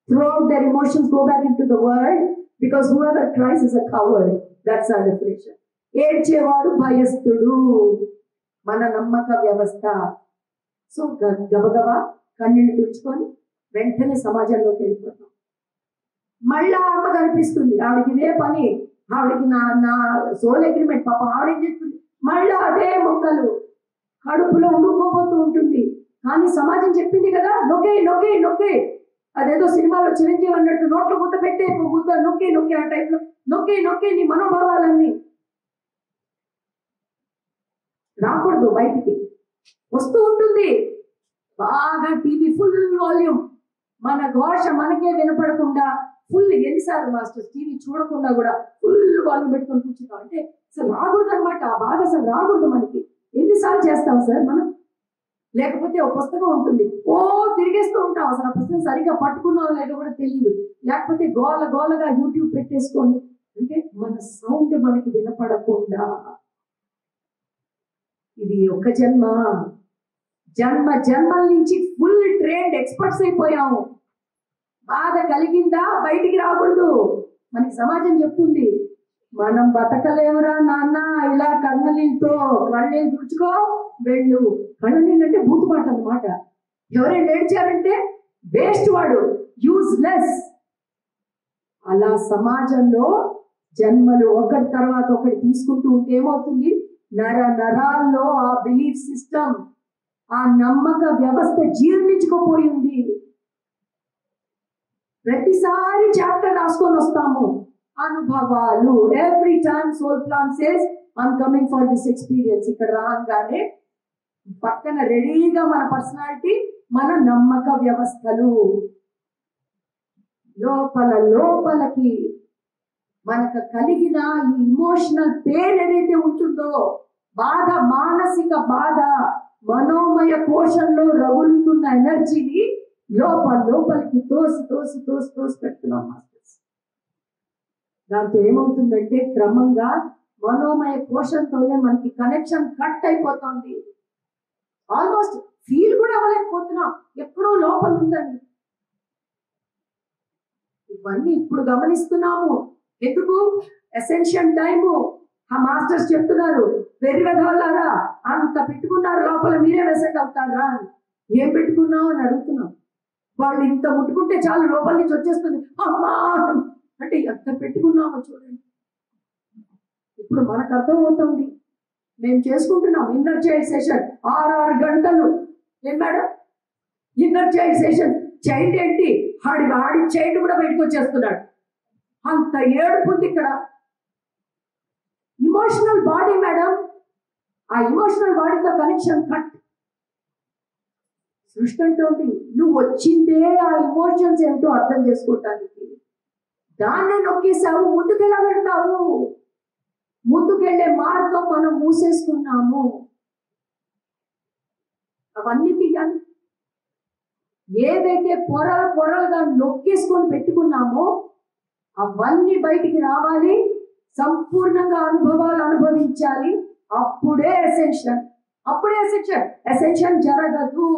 throw out their emotions, go back into the world, because whoever cries is a coward. That's our definition. ఏడ్చేవాడు భయస్థుడు, మన నమ్మక వ్యవస్థ. So గబగబా కన్నీళ్ళు తుడుచుకొని వెంటనే సమాజంలోకి వెళ్ళిపోతాం. మళ్ళా అమ్మ కనిపిస్తుంది, ఆవిడకి ఇదే పని, ఆవిడకి నా సోల్ అగ్రిమెంట్. పాప ఆవిడేం చేస్తుంది, మళ్ళా అదే మొక్కలు, కడుపులో ఉడుకోపోతూ ఉంటుంది. కానీ సమాజం చెప్పింది కదా, నొక్కే నొక్కే నొక్కే, అదేదో సినిమాలో చిరంజీవి అన్నట్టు నోట్లో ముద్ద పెట్టే ముద్ద నొక్కే నొక్కే, ఆ టైప్ లో నొక్కే నొక్కే నీ మనోభావాలన్నీ రాకూడదు, బయటికి వస్తూ ఉంటుంది. బాగా టీవీ ఫుల్ వాల్యూమ్, మన ఘోష మనకే వినపడకుండా ఫుల్. ఎన్నిసార్లు మాస్టర్స్ టీవీ చూడకుండా కూడా ఫుల్ వాల్యూమ్ పెట్టుకొని కూర్చుంటాం అంటే అసలు రాకూడదు అనమాట, ఆ బాధ అసలు రాకూడదు మనకి. ఎన్నిసార్లు చేస్తాం సార్ మనం? లేకపోతే ఒక పుస్తకం ఉంటుంది, ఓ తిరిగేస్తూ ఉంటాం, అసలు ఆ పుస్తకం సరిగా పట్టుకున్నాం లేదో కూడా తెలియదు. లేకపోతే గోలగా యూట్యూబ్ పెట్టేసుకొని, అంటే మన సౌండ్ మనకి వినపడకుండా. ఇది ఒక జన్మల నుంచి ఫుల్ ట్రైన్డ్ ఎక్స్పర్ట్స్ అయిపోయాము. బాధ కలిగిందా బయటికి రాకూడదు. మనకి సమాజం చెప్తుంది, మనం బతకలేవురా నాన్న, ఇలా కళ్ళనీళ్ళతో కళ్ళనీళ్ళు తుడుచుకో, వెళ్ళు. కళ్ళనీళ్ళు అంటే బూతుమాట అన్నమాట. ఎవరైనా ఏడ్చారంటే వేస్ట్, వాడు యూజ్లెస్. అలా సమాజంలో జన్మలు ఒకటి తర్వాత ఒకటి తీసుకుంటూ ఉంటే ఏమవుతుంది, నరాల్లో ఆ బిలీఫ్ సిస్టమ్, ఆ నమ్మక వ్యవస్థ జీర్ణించుకోపోయింది. ప్రతిసారి చాప్టర్ రాసుకొని వస్తాము, అనుభవాలు. Every time soul plan says I'm coming for this experience. ఇక్కడ రాగానే పక్కన రెడీగా మన పర్సనాలిటీ, మన నమ్మక వ్యవస్థలు. లోపలకి మనకు కలిగిన ఈ ఇమోషనల్ పెయిన్ ఏదైతే ఉంటుందో, బాధ, మానసిక బాధ, మనోమయ కోశంలో రగులుతున్న ఎనర్జీని లోపలికి తోసి పెడుతున్నాం మాస్టర్స్. దాంతో ఏమవుతుందంటే క్రమంగా మనోమయ కోశంతోనే మనకి కనెక్షన్ కట్ అయిపోతుంది. ఆల్మోస్ట్ ఫీల్ కూడా అవ్వలేకపోతున్నాం, ఎప్పుడో లోపల ఉందని. ఇవన్నీ ఇప్పుడు గమనిస్తున్నాము. ఎందుకు? Essential time. ఆ మాస్టర్స్ చెప్తున్నారు, వెర్రి వెధవలారా అంత పెట్టుకున్నారు లోపల, మీరే వెసెట్ అవుతారా? ఏం పెట్టుకున్నావు అని అడుగుతున్నాం. వాళ్ళు ఇంత ముట్టుకుంటే చాలు లోపల నుంచి వచ్చేస్తుంది, అమ్మా అంటే ఎంత పెట్టుకున్నామో చూడండి. ఇప్పుడు మనకు అర్థమవుతుంది. మేము చేసుకుంటున్నాం ఇన్నర్ చైల్డ్ సెషన్ 6 గంటలు. ఏం madam inner child session? Child ఏంటి, ఆడి చైల్డ్ కూడా బయటకు వచ్చేస్తున్నాడు. అంత ఏడుపు ఉంది ఇక్కడ. ఇమోషనల్ బాడీ మేడం, ఆ ఇమోషనల్ బాడీతో కనెక్షన్ కట్. సృష్టి అంటోంది నువ్వు వచ్చిందే ఆ ఇమోషన్స్ ఏంటో అర్థం చేసుకోవటానికి. దాన్నే నొక్కేసావు, ముందుకెలా వెళ్తావు? ముందుకెళ్లే మార్గం మనం మూసేసుకున్నాము. అవన్నీ తీయాలి. ఏదైతే పొరలుగా నొక్కేసుకొని పెట్టుకున్నామో అవన్నీ బయటికి రావాలి. సంపూర్ణంగా అనుభవాలు అనుభవించాలి. అప్పుడే ఎసెన్షియల్. ఎసెన్షియల్ జరగదు.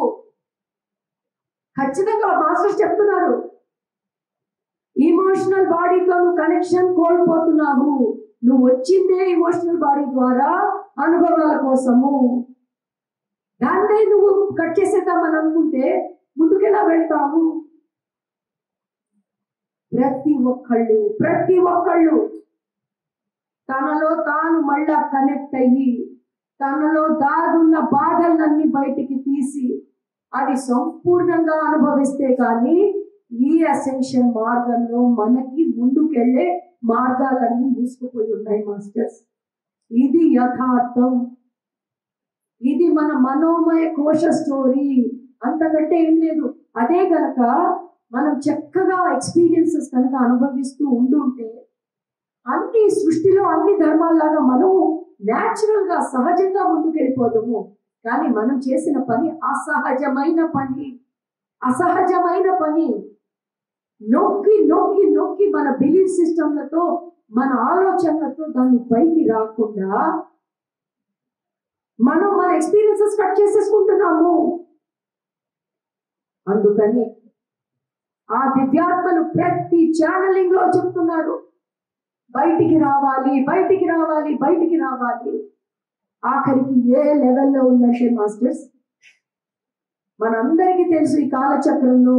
ఖచ్చితంగా మాస్టర్స్ చెప్తున్నారు, ఇమోషనల్ బాడీతో నువ్వు కనెక్షన్ కోల్పోతున్నావు. నువ్వు వచ్చిందే ఇమోషనల్ బాడీ ద్వారా అనుభవాల కోసము. దాన్నే నువ్వు కట్ చేసేద్దామని అనుకుంటే ముందుకెలా వెళ్తావు? ప్రతి ఒక్కళ్ళు తనలో తాను మళ్ళా కనెక్ట్ అయ్యి తనలో దాగున్న బాధలన్నీ బయటికి తీసి అది సంపూర్ణంగా అనుభవిస్తే కానీ ఈ అసెన్షన్ మార్గంలో మనకి ముందుకెళ్లే మార్గాలన్నీ మూసుకుపోయి ఉన్నాయి మాస్టర్స్. ఇది యథార్థం. ఇది మన మనోమయ కోశ స్టోరీ, అంతకంటే ఏం లేదు. అదే గనక మనం చక్కగా ఎక్స్పీరియన్సెస్ కనుక అనుభవిస్తూ ఉండుంటే అన్ని సృష్టిలో అన్ని ధర్మాల్లాగా మనం న్యాచురల్ గా సహజంగా ముందుకెళ్ళిపోదాము. కానీ మనం చేసిన పని అసహజమైన పని. నొక్కి మన బిలీఫ్ సిస్టమ్లతో మన ఆలోచనలతో దాన్ని పైకి రాకుండా మనం మన ఎక్స్పీరియన్సెస్ కట్ చేసేసుకుంటున్నాము. అందుకని ఆ దివ్యాత్మలు ప్రతి ఛానలింగ్ లో చెప్తున్నారు, బయటికి రావాలి. ఆఖరికి ఏ లెవెల్లో ఉన్నట్టే మాస్టర్స్ మనందరికీ తెలుసు. ఈ కాలచక్రంలో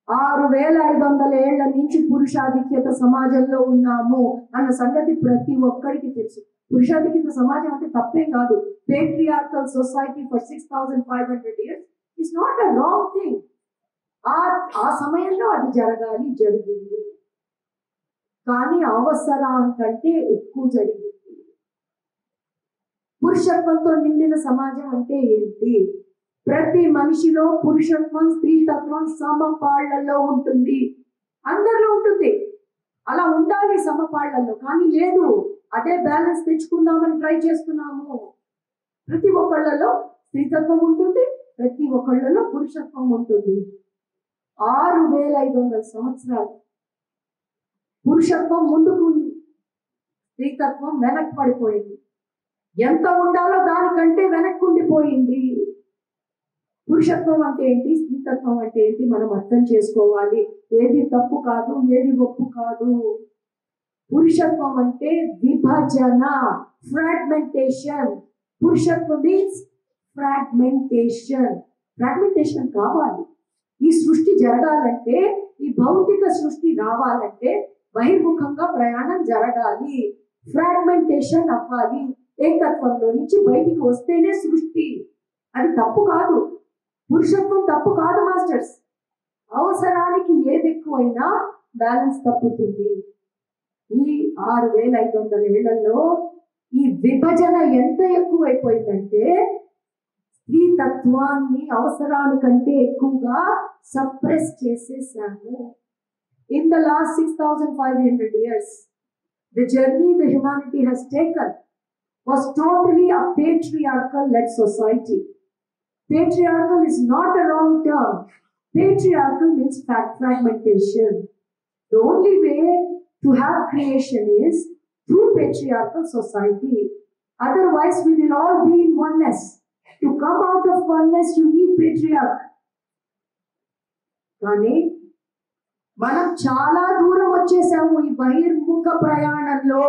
6500 ఏళ్ల నుంచి పురుషాధిక్యత సమాజంలో ఉన్నాము అన్న సంగతి ప్రతి ఒక్కరికి తెలుసు. పురుషాధిక్యత సమాజం అంటే తప్పేం కాదు. Patriarchal society for 6500 years is not a wrong thing. ఆ సమయంలో అది జరిగింది. కానీ అవసరానికంటే ఎక్కువ జరిగింది. పురుషత్వంతో నిండిన సమాజం అంటే ఏంటి? ప్రతి మనిషిలో పురుషత్వం స్త్రీతత్వం సమపాళ్లలో ఉంటుంది. అందరిలో ఉంటుంది. అలా ఉండాలి సమపాళ్లలో. కానీ లేదు, అదే బ్యాలెన్స్ తెచ్చుకుందామని ట్రై చేస్తున్నాము. ప్రతి ఒక్కళ్ళలో స్త్రీతత్వం ఉంటుంది, ప్రతి ఒక్కళ్ళలో పురుషత్వం ఉంటుంది. 6500 సంవత్సరాలు పురుషత్వం ముందుకు ఉంది, స్త్రీతత్వం వెనక్కి పడిపోయింది. ఎంత ఉండాలో దానికంటే వెనక్కుండిపోయింది. పురుషత్వం అంటే ఏంటి, స్త్రీతత్వం అంటే ఏంటి మనం అర్థం చేసుకోవాలి. ఏది తప్పు కాదు, ఏది ఒప్పు కాదు. పురుషత్వం అంటే విభజన, ఫ్రాగ్మెంటేషన్. పురుషత్వం మీన్స్ ఫ్రాగ్మెంటేషన్ కావాలి. ఈ సృష్టి జరగాలంటే, ఈ భౌతిక సృష్టి రావాలంటే బహిర్ముఖంగా ప్రయాణం జరగాలి, ఫ్రాగ్మెంటేషన్ అవ్వాలి. ఏకత్వంలో నుంచి బయటికి వస్తేనే సృష్టి. అది తప్పు కాదు, పురుషత్వం తప్పు కాదు మాస్టర్స్. అవసరానికి ఏది ఎక్కువైనా బ్యాలెన్స్ తప్పుతుంది. ఈ 6500 ఏళ్లలో ఈ విభజన ఎంత ఎక్కువైపోయిందంటే స్త్రీతత్వాన్ని అవసరానికంటే ఎక్కువగా సప్రెస్ చేసేసాము. In the last 6500 years, the journey the humanity has taken was totally a patriarchal-led society. Patriarchal is not a wrong term. Patriarchal means fragmentation. The only way to have creation is through patriarchal society. Otherwise, we will all be in oneness. To come out of oneness, you need patriarch. కానీ మనం చాలా దూరం వచ్చేసాము ఈ బహిర్ముఖ ప్రయాణంలో.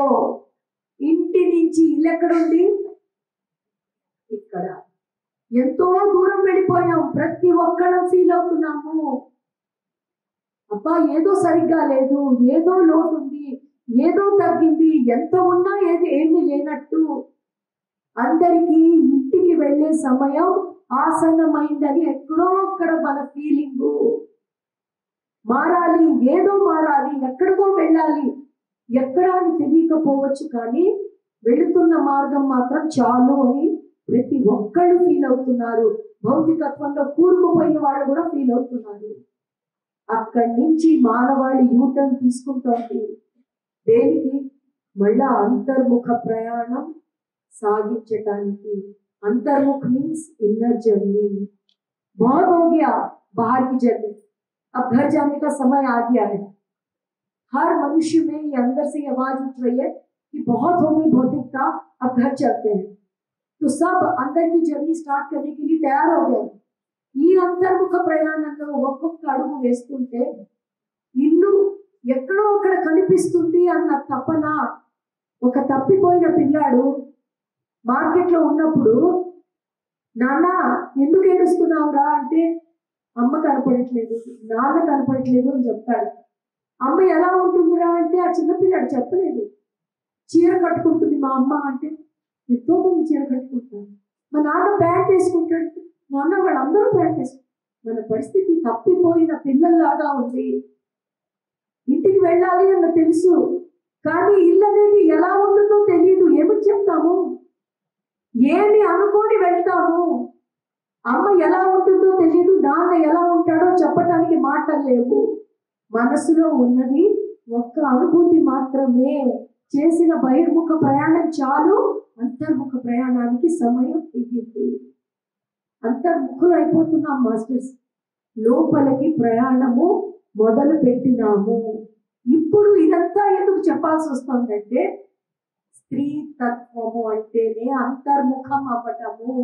ఇంటి నుంచి ఇల్లు ఎక్కడుంది? ఇక్కడ. ఎంతో దూరం వెళ్ళిపోయాం. ప్రతి ఒక్కళ్ళం ఫీల్ అవుతున్నాము, అబ్బా ఏదో సరిగ్గా లేదు, ఏదో లోటు ఉంది, ఏదో తగ్గింది, ఎంత ఉన్నా ఏమీ లేనట్టు, అందరికీ ఇంటికి వెళ్ళే సమయం ఆసన్నమైందని ఎక్కడో అక్కడ మన ఫీలింగు. మారాలి, ఏదో మారాలి, ఎక్కడికో వెళ్ళాలి, ఎక్కడ అని తెలియకపోవచ్చు, కానీ వెళుతున్న మార్గం మాత్రం చాలు అని ప్రతి ఒక్కళ్ళు ఫీల్ అవుతున్నారు. భౌతికత్వంలో కూరుకుపోయిన వాళ్ళు కూడా ఫీల్ అవుతున్నారు. అక్కడి నుంచి మానవాళి యూటర్న్ తీసుకుంటోంది. దేనికి? మళ్ళా అంతర్ముఖ ప్రయాణం సాగించటానికి. अंतर्मुख मीन्स इनर जर्नी। बहुत हो गया बाहर की जर्नी, अब घर जाने का समय आ गया है। हर मनुष्य में ये अंदर से आवाज उठ रही है कि बहुत हो गई भौतिकता, अब घर चलते हैं। तो सब अंदर की जर्नी स्टार्ट करने के लिए तैयार हो गए। ఈ అంతర్ముఖ ప్రయాణంలో ఒక్కొక్క అడుగు వేస్తుంటే ఇల్లు ఎక్కడో అక్కడ కనిపిస్తుంది అన్న తపన. ఒక తప్పిపోయిన పిల్లాడు మార్కెట్లో ఉన్నప్పుడు, నాన్న ఎందుకు ఏడుస్తున్నావురా అంటే, అమ్మ కనపడట్లేదు, నాన్న కనపడట్లేదు అని చెప్తాడు. అమ్మ ఎలా ఉంటుందిరా అంటే, ఆ చిన్నపిల్లాడు చెప్పలేదు. చీర కట్టుకుంటుంది మా అమ్మ అంటే, ఎంతో మంది చీర కట్టుకుంటారు. మా నాన్న ప్యాంట్ వేసుకుంటాడు, నాన్న వాళ్ళందరూ ప్యాంట్ వేసుకుంటారు. మన పరిస్థితి తప్పిపోయిన పిల్లల్లాగా ఉంది. ఇంటికి వెళ్ళాలి అన్న తెలుసు, కానీ ఇల్లు అనేది ఎలా ఉంటుందో తెలియదు. ఏమని చెప్తాము? ఏమి అనుకోని వెళ్తాము. అమ్మ ఎలా ఉంటుందో తెలియదు, నాన్న ఎలా ఉంటాడో చెప్పటానికి మాటలు లేవు. మనసులో ఉన్నది ఒక్క అనుభూతి మాత్రమే. చేసిన బహిర్ముఖ ప్రయాణం చాలు, అంతర్ముఖ ప్రయాణానికి సమయం తిరిగింది. అంతర్ముఖులు అయిపోతున్నాం మాస్టర్స్. లోపలికి ప్రయాణము మొదలు పెట్టినాము. ఇప్పుడు ఇదంతా ఎందుకు చెప్పాల్సి వస్తుందంటే, స్త్రీ తత్వము అంటేనే అంతర్ముఖం అవ్వటము.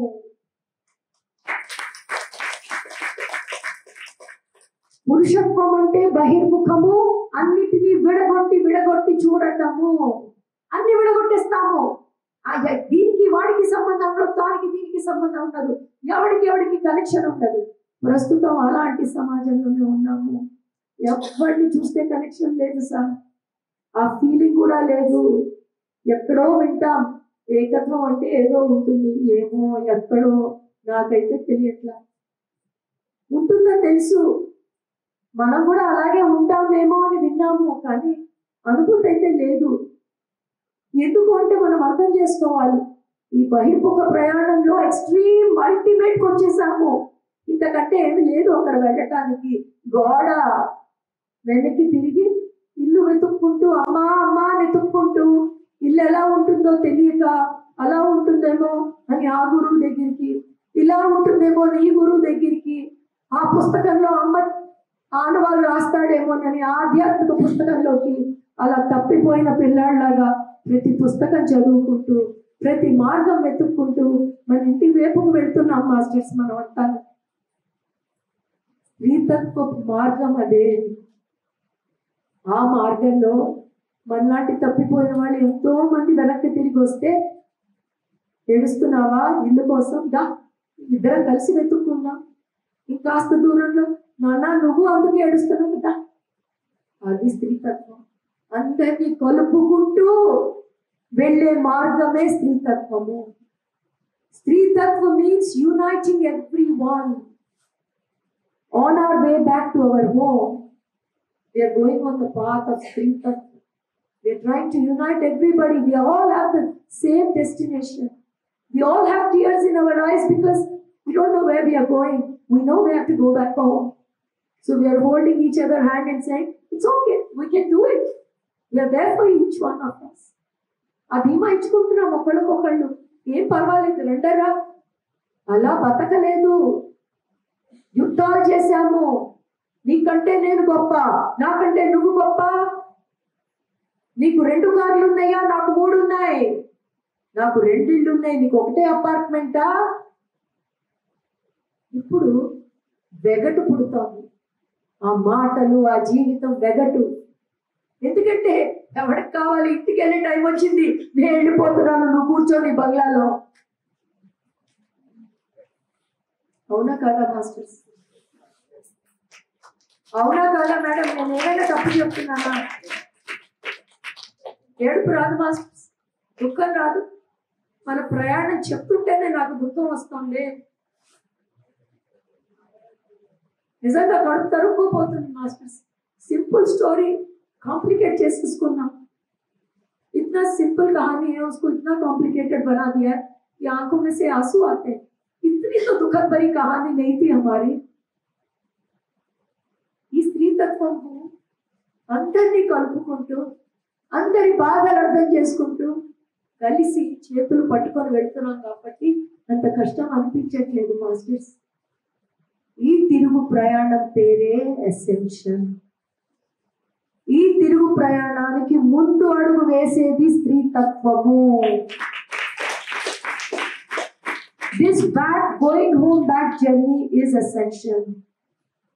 పురుషత్వం అంటే బహిర్ముఖము, అన్నిటినీ విడగొట్టి చూడటము. అన్ని విడగొట్టేస్తాము. దీనికి వాడికి సంబంధం ఉండదు, దానికి దీనికి సంబంధం ఉండదు, ఎవరికి కనెక్షన్ ఉండదు. ప్రస్తుతం అలాంటి సమాజంలోనే ఉన్నాము. ఎవరిని చూస్తే కనెక్షన్ లేదు సార్, ఆ ఫీలింగ్ కూడా లేదు. ఎక్కడో వింటాం, ఏకత్వం అంటే ఏదో ఉంటుంది, ఏమో ఎక్కడో, నాకైతే తెలియట్లా. ఉంటుందో తెలుసు, మనం కూడా అలాగే ఉంటామేమో అని విన్నాము, కానీ అనుభూతి అయితే లేదు. ఎందుకు అంటే మనం అర్థం చేసుకోవాలి, ఈ బహిర్ముఖ ప్రయాణంలో ఎక్స్ట్రీమ్ అల్టిమేట్కి వచ్చేసాము. ఇంతకంటే ఏమి లేదు అక్కడ వెళ్ళటానికి. గోడ వెనక్కి తిరిగి ఇల్లు వెతుక్కుంటూ, అమ్మా అని వెతుక్కుంటూ, ఇల్లు ఎలా ఉంటుందో తెలియక, అలా ఉంటుందేమో అని ఆ గురువు దగ్గరికి, ఇలా ఉంటుందేమో అని ఈ గురువు దగ్గరికి, ఆ పుస్తకంలో అమ్మ ఆనవాళ్ళు రాస్తాడేమోనని ఆధ్యాత్మిక పుస్తకంలోకి, అలా తప్పిపోయిన పిల్లాడిలాగా ప్రతి పుస్తకం చదువుకుంటూ, ప్రతి మార్గం వెతుక్కుంటూ మన ఇంటి వైపుకు వెళ్తున్నాం మాస్టర్స్. మనం అంతా స్త్రీతత్వ మార్గం అదే. ఆ మార్గంలో మనలాంటి తప్పిపోయిన వాళ్ళు ఎంతో మంది వెనక్కి తిరిగి వస్తే, ఏడుస్తున్నావా ఇల్లు కోసం, దా ఇద్దరం కలిసి వెతుక్కుందాం. ఇంకాస్త దూరంలో, నాన్న నువ్వు అందుకే ఏడుస్తున్నావు కదా, అది స్త్రీతత్వం. అందరినీ కలుపుకుంటూ వెళ్ళే మార్గమే స్త్రీతత్వము. స్త్రీతత్వం means uniting everyone. On our way back to our home, we are going on the path of Stri Tattva. We are trying to unite everybody. We all have the same destination. We all have tears in our eyes because we don't know where we are going. We know we have to go back home. So we are holding each other hand and saying, it's okay, we can do it. We are there for each one of us. అదేమో ఇచ్చుకుంటున్నాం ఒకళ్ళకొకళ్ళు, ఏం పర్వాలేదు రెండరా. అలా బతకలేదు. యుద్ధాలు చేశాము. నీకంటే నేను గొప్ప, నాకంటే నువ్వు గొప్ప. నీకు 2 కార్లు ఉన్నాయా, నాకు 3 ఉన్నాయి. నాకు 2 ఇళ్ళు ఉన్నాయి, నీకు ఒకటే అపార్ట్మెంటా. ఇప్పుడు వెగటు పుడుతోంది. ఆ మాటలు, ఆ జీవితం వెగటు. ఎందుకంటే ఎవరికి కావాలి, ఇంటికి వెళ్ళే టైం వచ్చింది, నేను వెళ్ళిపోతున్నాను, నువ్వు కూర్చొని బంగ్లాలో. అవునా కాదా మాస్టర్స్? అవునా కాదా మేడం? నేను ఏమైనా తప్పు చెప్తున్నానా? ఏడుపు రాదు మాస్టర్స్, దుఃఖం రాదు. మన ప్రయాణం చెప్తుంటేనే నాకు దుఃఖం వస్తుంది. నిజంగా కడుపు తరుక్కుపోతుంది మాస్టర్స్. సింపుల్ స్టోరీ कॉम्प्लिकेट చేసుకున్నాం. इतना सिंपल कहानी है, उसको इतना कॉम्प्लिकेटेड बना दिया कि आंखों में से आंसू आते हैं. इतनी तो दुखद भरी कहानी नहीं थी हमारी. ఈ స్త్రీ తత్వము అందరినీ కలుపుకుంటూ, అందరి బాధలు అర్థం చేసుకుంటూ కలిసి చేతులు పట్టుకొని వెళ్తున్నాం కాబట్టి అంత కష్టం అనిపించట్లేదు మాస్టర్స్. ఈ తిరుగు ప్రయాణం పేరే ఎసెన్షియల్. ఈ తిరుగు ప్రయాణానికి ముందు అడుగు వేసేది స్త్రీ తత్వము. This going home back journey is essential,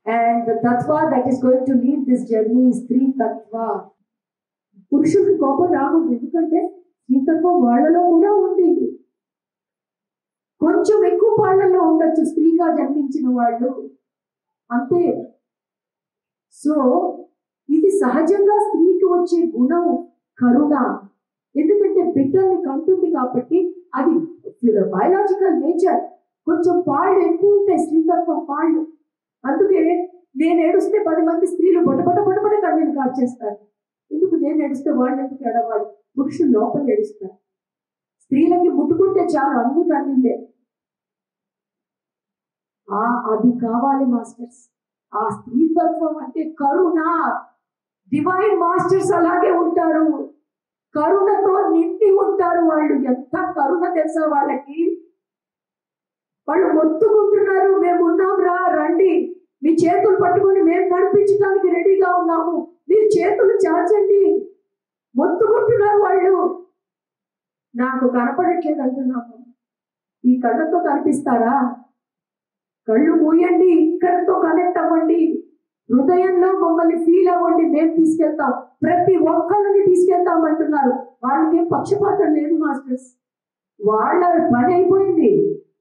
and the tattva that is going to lead this journey is స్త్రీ తత్వ. పురుషుడికి కోపం రాకూడదు, ఎందుకంటే స్త్రీ తత్వం వాళ్ళలో కూడా ఉంది. కొంచెం ఎక్కువ వాళ్ళలో ఉండొచ్చు స్త్రీగా జన్మించిన వాళ్ళు, అంతే. సో ఇది సహజంగా స్త్రీకి వచ్చే గుణం కరుణ. ఎందుకంటే బిడ్డల్ని కంటుంది కాబట్టి అది బయాలజికల్ నేచర్. కొంచెం పాళ్ళు ఎక్కువ ఉంటాయి స్త్రీతత్వం పాళ్ళు. అందుకే నేను ఏడుస్తే 10 మంది స్త్రీలు బొటబొట కన్నీళ్ళు కార్చేస్తారు. ఎందుకు నేను ఏడుస్తే వాళ్ళు ఎందుకు ఏడవాలి? పురుషులు లోపల ఏడుస్తారు. స్త్రీలకి ముట్టుకుంటే చాలు అన్ని కన్నీళ్ళే. అది కావాలి మాస్టర్స్. ఆ స్త్రీతత్వం అంటే కరుణ. డివైన్ మాస్టర్స్ అలాగే ఉంటారు, కరుణతో నిండి ఉంటారు. వాళ్ళు ఎంత కరుణ తెలుసా వాళ్ళకి. వాళ్ళు మొత్తుకుంటున్నారు, మేము ఉన్నాం రా, రండి, మీ చేతులు పట్టుకొని మేము నడిపించడానికి రెడీగా ఉన్నాము, మీరు చేతులు చాచండి. మొత్తుకుంటున్నారు వాళ్ళు. నాకు కనపడట్లేదు అంటున్నాము. ఈ కళ్ళతో కనిపిస్తారా? కళ్ళు మూయండి, ఇక్కడతో కనెక్ట్ అవ్వండి, హృదయంలో మమ్మల్ని ఫీల్ అవ్వండి, మేము తీసుకెళ్తాం, ప్రతి ఒక్కళ్ళని తీసుకెళ్తాం అంటున్నారు. వాళ్ళకి పక్షపాతం లేదు మాస్టర్స్. వాళ్ళ పని అయిపోయింది,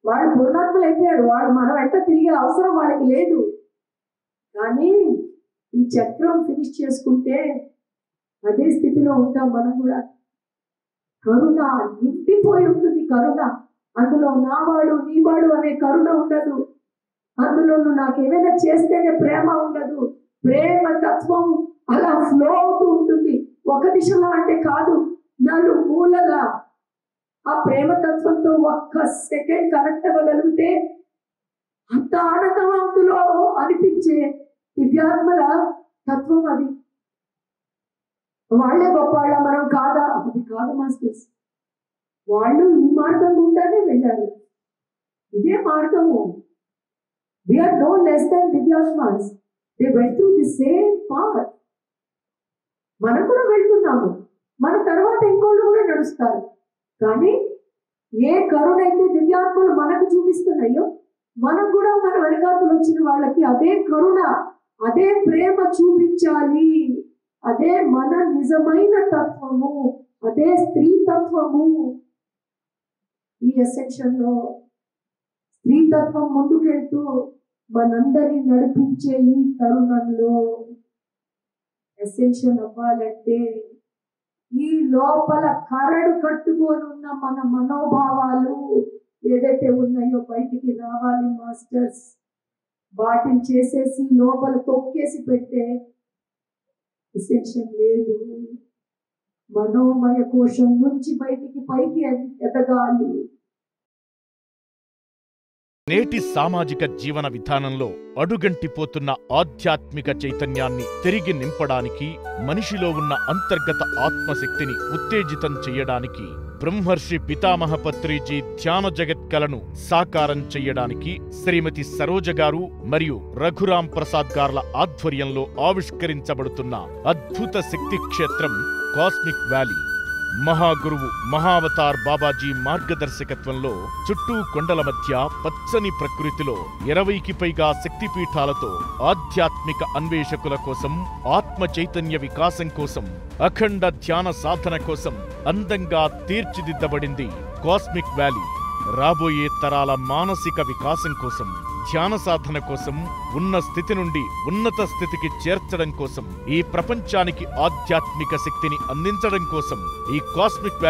వాళ్ళు పూర్ణాత్మలు అయిపోయారు. వాళ్ళు మన వెంట తిరిగే అవసరం వాళ్ళకి లేదు. కానీ ఈ చక్రం ఫినిష్ చేసుకుంటే అదే స్థితిలో ఉంటాం మనం కూడా. కరుణ నిండిపోయి ఉంటుంది. కరుణ అందులో నావాడు నీవాడు అనే కరుణ ఉండదు. అందులో నువ్వు నాకేమైనా చేస్తేనే ప్రేమ ఉండదు. ప్రేమ తత్వం అలా ఫ్లో అవుతూ ఉంటుంది, ఒక దిశలో అంటే కాదు, నలుమూలలా. ఆ ప్రేమ తత్వంతో ఒక్క సెకండ్ కనెక్ట్ అవ్వగలిగితే అంత ఆనందం అందులో అనిపించే దివ్యాత్మల తత్వం అది. వాళ్లే గొప్పవాళ్ళ, మనం కాదా? అది కాదు మాస్టర్స్. వాళ్ళు ఈ మార్గం గుండానే వెళ్ళారు, ఇదే మార్గము. We are no less than Divyatmas. They went through the same path. మనం కూడా వెళ్తున్నాము, మన తర్వాత ఇంకోళ్ళు కూడా నడుస్తారు. కానీ ఏ కరుణ అయితే దివ్యాత్మలు మనకు చూపిస్తున్నాయో, మనం కూడా మన వెనకాతలు వచ్చిన వాళ్ళకి అదే కరుణ, అదే ప్రేమ చూపించాలి. అదే మన నిజమైన తత్వము, అదే స్త్రీ తత్వము. ఈ ఎసెన్షన్లో స్త్రీ తత్వం ముందుకెళ్తూ మనందరినీ నడిపించే ఈ తరుణంలో ఎసెన్షియల్ అవ్వాలంటే ఈ లోపల కరడు కట్టుకొని ఉన్న మన మనోభావాలు ఏదైతే ఉన్నాయో బయటికి రావాలి మాస్టర్స్. వాటిని చేసేసి లోపల తొక్కేసి పెట్టే ఎసెన్షియల్ లేదు. మనోమయ కోశం నుంచి బయటికి పైకి ఎదగాలి. నేటి సామాజిక జీవన విధానంలో అడుగంటిపోతున్న ఆధ్యాత్మిక చైతన్యాన్ని తిరిగి నింపడానికి, మనిషిలో ఉన్న అంతర్గత ఆత్మశక్తిని ఉత్తేజితం చెయ్యడానికి, బ్రహ్మర్షి పితామహ పత్రిజీ ధ్యాన జగత్కలను సాకారం చెయ్యడానికి శ్రీమతి సరోజ గారు మరియు రఘురాం ప్రసాద్ గార్ల ఆధ్వర్యంలో ఆవిష్కరించబడుతున్న అద్భుత శక్తి క్షేత్రం కాస్మిక్ వ్యాలీ. మహాగురువు మహావతార్ బాబాజీ మార్గదర్శకత్వంలో చుట్టూ కొండల మధ్య పచ్చని ప్రకృతిలో 20కి పైగా శక్తిపీఠాలతో ఆధ్యాత్మిక అన్వేషకుల కోసం, ఆత్మ చైతన్య వికాసం కోసం, అఖండ ధ్యాన సాధన కోసం అందంగా తీర్చిదిద్దబడింది కాస్మిక్ వ్యాలీ. రాబోయే తరాల మానసిక వికాసం కోసం, ధ్యాన సాధన కోసం, ఉన్న స్థితి నుండి ఉన్నత స్థితికి చేర్చడం కోసం, ఈ ప్రపంచానికి ఆధ్యాత్మిక శక్తిని అందించడం కోసం ఈ కాస్మిక్